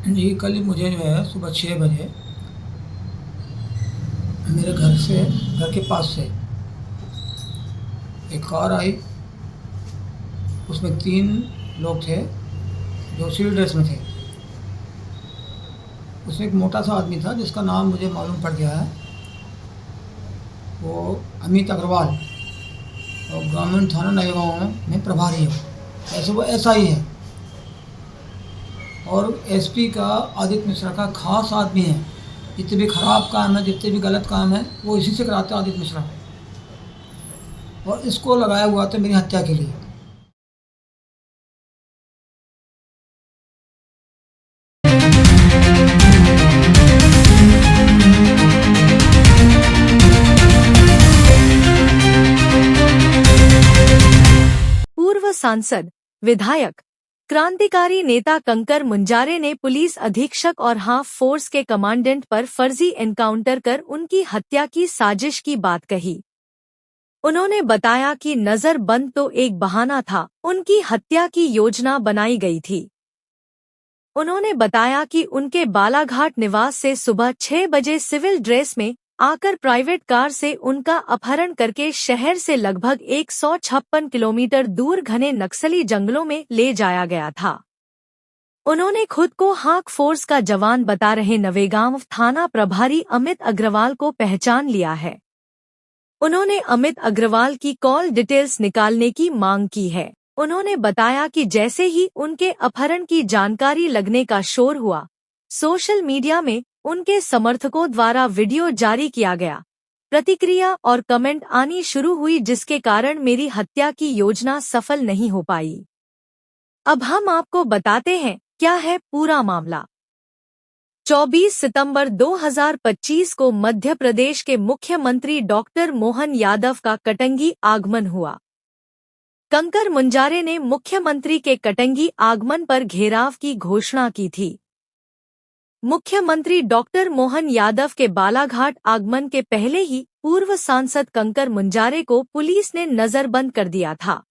जी, कल मुझे जो है सुबह 6 बजे मेरे घर के पास से एक कार आई। उसमें 3 लोग थे जो सिविल ड्रेस में थे। उसमें एक मोटा सा आदमी था जिसका नाम मुझे मालूम पड़ गया है। वो अमित अग्रवाल और ग्रामीण थाना नए गाँव में प्रभारी है। ऐसे वो एसआई है और एसपी का आदित्य मिश्रा का खास आदमी है। जितने भी खराब काम है, जितने भी गलत काम है, वो इसी से कराते हैं, आदित्य मिश्रा। और इसको लगाया हुआ था मेरी हत्या के लिए। पूर्व सांसद, विधायक, क्रांतिकारी नेता कंकर मुंजारे ने पुलिस अधीक्षक और हाफ फोर्स के कमांडेंट पर फर्जी एनकाउंटर कर उनकी हत्या की साजिश की बात कही। उन्होंने बताया कि नजरबंद तो एक बहाना था, उनकी हत्या की योजना बनाई गई थी। उन्होंने बताया कि उनके बालाघाट निवास से सुबह 6 बजे सिविल ड्रेस में आकर प्राइवेट कार से उनका अपहरण करके शहर से लगभग 156 किलोमीटर दूर घने नक्सली जंगलों में ले जाया गया था। उन्होंने खुद को हाक फोर्स का जवान बता रहे नवेगांव थाना प्रभारी अमित अग्रवाल को पहचान लिया है। उन्होंने अमित अग्रवाल की कॉल डिटेल्स निकालने की मांग की है। उन्होंने बताया कि जैसे ही उनके अपहरण की जानकारी लगने का शोर हुआ, सोशल मीडिया में उनके समर्थकों द्वारा वीडियो जारी किया गया। प्रतिक्रिया और कमेंट आनी शुरू हुई, जिसके कारण मेरी हत्या की योजना सफल नहीं हो पाई। अब हम आपको बताते हैं क्या है पूरा मामला। 24 सितंबर 2025 को मध्य प्रदेश के मुख्यमंत्री डॉक्टर मोहन यादव का कटंगी आगमन हुआ। कंकर मुंजारे ने मुख्यमंत्री के कटंगी आगमन पर घेराव की घोषणा की थी। मुख्यमंत्री डॉक्टर मोहन यादव के बालाघाट आगमन के पहले ही पूर्व सांसद कंकर मुंजारे को पुलिस ने नजरबंद कर दिया था,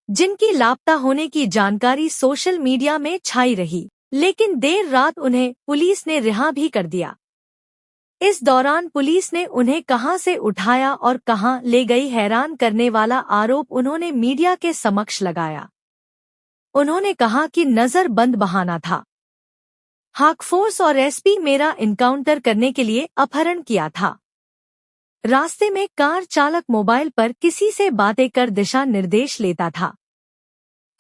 जिनकी लापता होने की जानकारी सोशल मीडिया में छाई रही, लेकिन देर रात उन्हें पुलिस ने रिहा भी कर दिया। इस दौरान पुलिस ने उन्हें कहां से उठाया और कहां ले गई, हैरान करने वाला आरोप उन्होंने मीडिया के समक्ष लगाया। उन्होंने कहा कि नजरबंद बहाना था। हाक फोर्स और एसपी मेरा इनकाउंटर करने के लिए अपहरण किया था। रास्ते में कार चालक मोबाइल पर किसी से बातें कर दिशा निर्देश लेता था।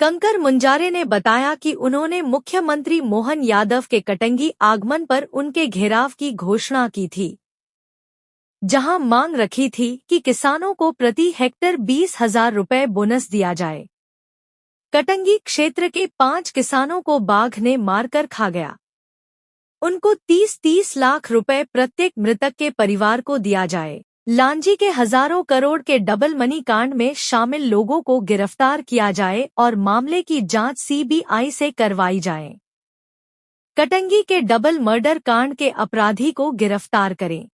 कंकर मुंजारे ने बताया कि उन्होंने मुख्यमंत्री मोहन यादव के कटंगी आगमन पर उनके घेराव की घोषणा की थी, जहां मांग रखी थी कि किसानों को प्रति हेक्टर 20,000 रुपए बोनस दिया जाए। कटंगी क्षेत्र के 5 किसानों को बाघ ने मारकर खा गया। उनको 30-30 लाख रुपए प्रत्येक मृतक के परिवार को दिया जाए। लांजी के हजारों करोड़ के डबल मनी कांड में शामिल लोगों को गिरफ्तार किया जाए और मामले की जांच सीबीआई से करवाई जाए। कटंगी के डबल मर्डर कांड के अपराधी को गिरफ्तार करें।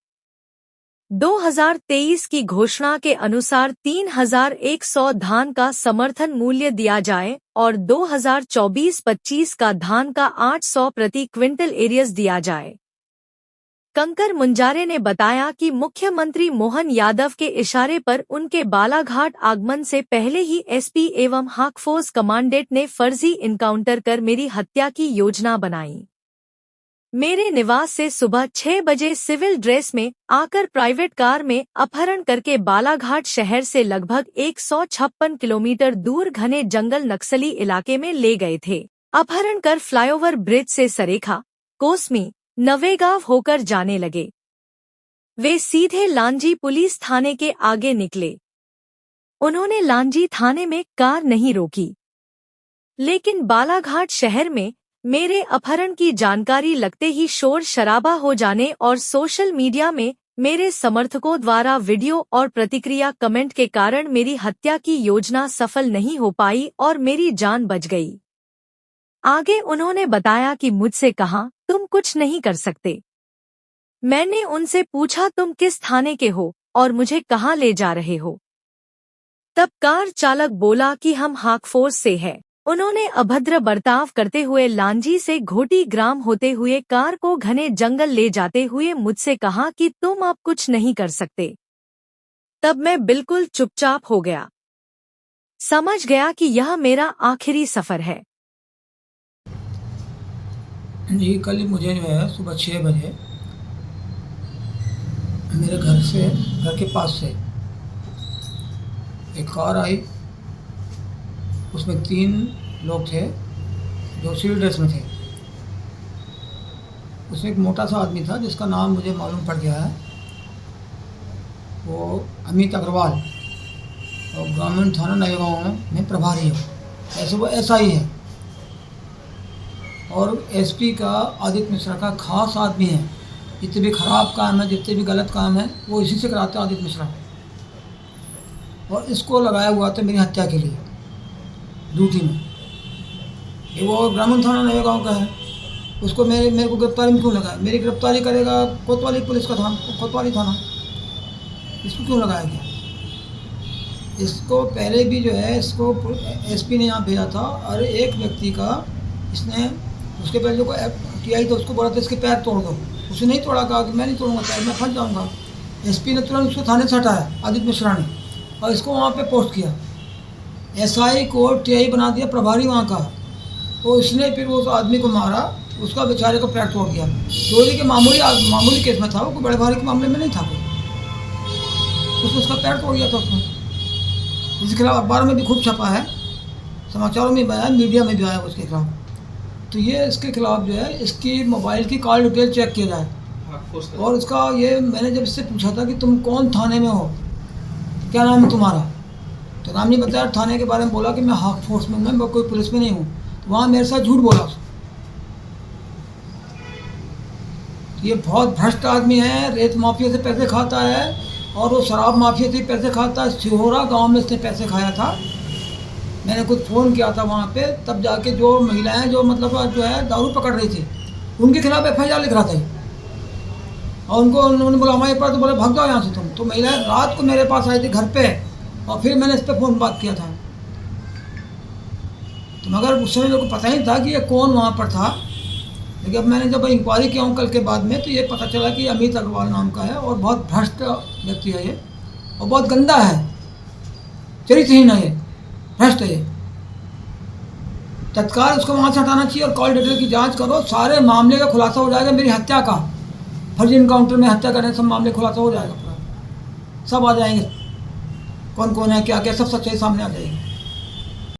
2023 की घोषणा के अनुसार 3,100 धान का समर्थन मूल्य दिया जाए और 2024-25 का धान का 800 प्रति क्विंटल एरियस दिया जाए। कंकर मुंजारे ने बताया कि मुख्यमंत्री मोहन यादव के इशारे पर उनके बालाघाट आगमन से पहले ही एसपी एवं हाक फोर्स कमांडेंट ने फर्जी इनकाउंटर कर मेरी हत्या की योजना बनाई। मेरे निवास से सुबह 6 बजे सिविल ड्रेस में आकर प्राइवेट कार में अपहरण करके बालाघाट शहर से लगभग 156 किलोमीटर दूर घने जंगल नक्सली इलाके में ले गए थे। अपहरण कर फ्लाईओवर ब्रिज से सरेखा, कोसमी, नवेगांव होकर जाने लगे। वे सीधे लांजी पुलिस थाने के आगे निकले। उन्होंने लांजी थाने में कार नहीं रोकी, लेकिन बालाघाट शहर में मेरे अपहरण की जानकारी लगते ही शोर शराबा हो जाने और सोशल मीडिया में मेरे समर्थकों द्वारा वीडियो और प्रतिक्रिया कमेंट के कारण मेरी हत्या की योजना सफल नहीं हो पाई और मेरी जान बच गई। आगे उन्होंने बताया कि मुझसे कहा, तुम कुछ नहीं कर सकते। मैंने उनसे पूछा, तुम किस थाने के हो और मुझे कहाँ ले जा रहे हो? तब कार चालक बोला कि हम हाक फोर्स से है। उन्होंने अभद्र बर्ताव करते हुए लांजी से घोटी ग्राम होते हुए कार को घने जंगल ले जाते हुए मुझसे कहा कि तुम अब कुछ नहीं कर सकते। तब मैं बिल्कुल चुपचाप हो गया। समझ गया कि यह मेरा आखिरी सफर है। जी कल मुझे जो है सुबह 6 बजे मेरे घर के पास से एक कार आई। उसमें 3 लोग थे जो सिविल ड्रेस में थे। उसमें एक मोटा सा आदमी था जिसका नाम मुझे मालूम पड़ गया है, वो अमित अग्रवाल, और ग्रामीण थाना नए गाँव में प्रभारी है। ऐसे वो ऐसा ही है और एसपी का आदित्य मिश्रा का खास आदमी है। जितने भी खराब काम है, जितने भी गलत काम है, वो इसी से कराते हैं आदित्य मिश्रा। और इसको लगाया हुआ था मेरी हत्या के लिए ड्यूटी में। ये वो ग्रामीण थाना नए गाँव का है। उसको मेरे को गिरफ्तारी में क्यों लगाया? मेरी गिरफ्तारी करेगा कोतवाली पुलिस का थाना, कोतवाली थाना, इसको क्यों लगाया गया? इसको पहले भी जो है इसको एसपी ने यहाँ भेजा था और एक व्यक्ति का इसने उसके पहले जो टीआई था उसको बोला था इसके पैर तोड़ दो। उसने नहीं तोड़ा, कहा कि मैं नहीं तोड़ूंगा पैर, मैं फंस जाऊँगा। एसपी ने तुरंत उसको थाने से हटाया आदित्य मिश्रा ने और इसको वहाँ पे पोस्ट किया। एसआई को टीआई बना दिया प्रभारी वहाँ का। तो इसने फिर उस आदमी को मारा, उसका बेचारे का पैर तोड़ दिया। चोरी के मामूली केस में था वो, कोई बड़े भारी के मामले में नहीं था कोई। उसका पैर तोड़ दिया था उसने। इसके खिलाफ अखबार में भी खूब छपा है, समाचारों में भी आया, मीडिया में भी आया उसके खिलाफ। तो ये इसके खिलाफ जो है इसकी मोबाइल की कॉल डिटेल चेक किया जाए। और उसका ये मैंने जब इससे पूछा था कि तुम कौन थाने में हो, क्या नाम है तुम्हारा, तो नाम नहीं बताया। थाने के बारे में बोला कि मैं हाक फोर्स में हूँ, मैं कोई पुलिस में नहीं हूँ। तो वहाँ मेरे साथ झूठ बोला। ये बहुत भ्रष्ट आदमी है, रेत माफिया से पैसे खाता है और वो शराब माफिया से पैसे खाता है। सिहोरा गांव में इसने पैसे खाया था। मैंने कुछ फ़ोन किया था वहाँ पे, तब जाके जो महिलाएं जो मतलब जो है दारू पकड़ रही थी उनके खिलाफ FIR लिख रहा था। और उन्होंने बोला हमारे पास, तो बोले भाग जाओ यहाँ से तुम। तो महिलाएं रात को मेरे पास आई थी घर पे और फिर मैंने इस पर फ़ोन बात किया था। तो मगर उस समय लोगों को पता ही था कि ये कौन वहाँ पर था। लेकिन अब मैंने जब इंक्वायरी किया हूँ कल के बाद में, तो ये पता चला कि अमित अग्रवाल नाम का है और बहुत भ्रष्ट व्यक्ति है ये, और बहुत गंदा है, चरित्रहीन है ये, भ्रष्ट है ये। तत्काल उसको वहाँ से हटाना चाहिए और कॉल डिटेल की जांच करो। सारे मामले का खुलासा हो जाएगा। मेरी हत्या का, फर्जी इनकाउंटर में हत्या करने सब मामले खुलासा हो जाएगा पूरा, सब आ जाएंगे, कौन कौन है क्या क्या, सब सच्चाई सामने आ जाएगी।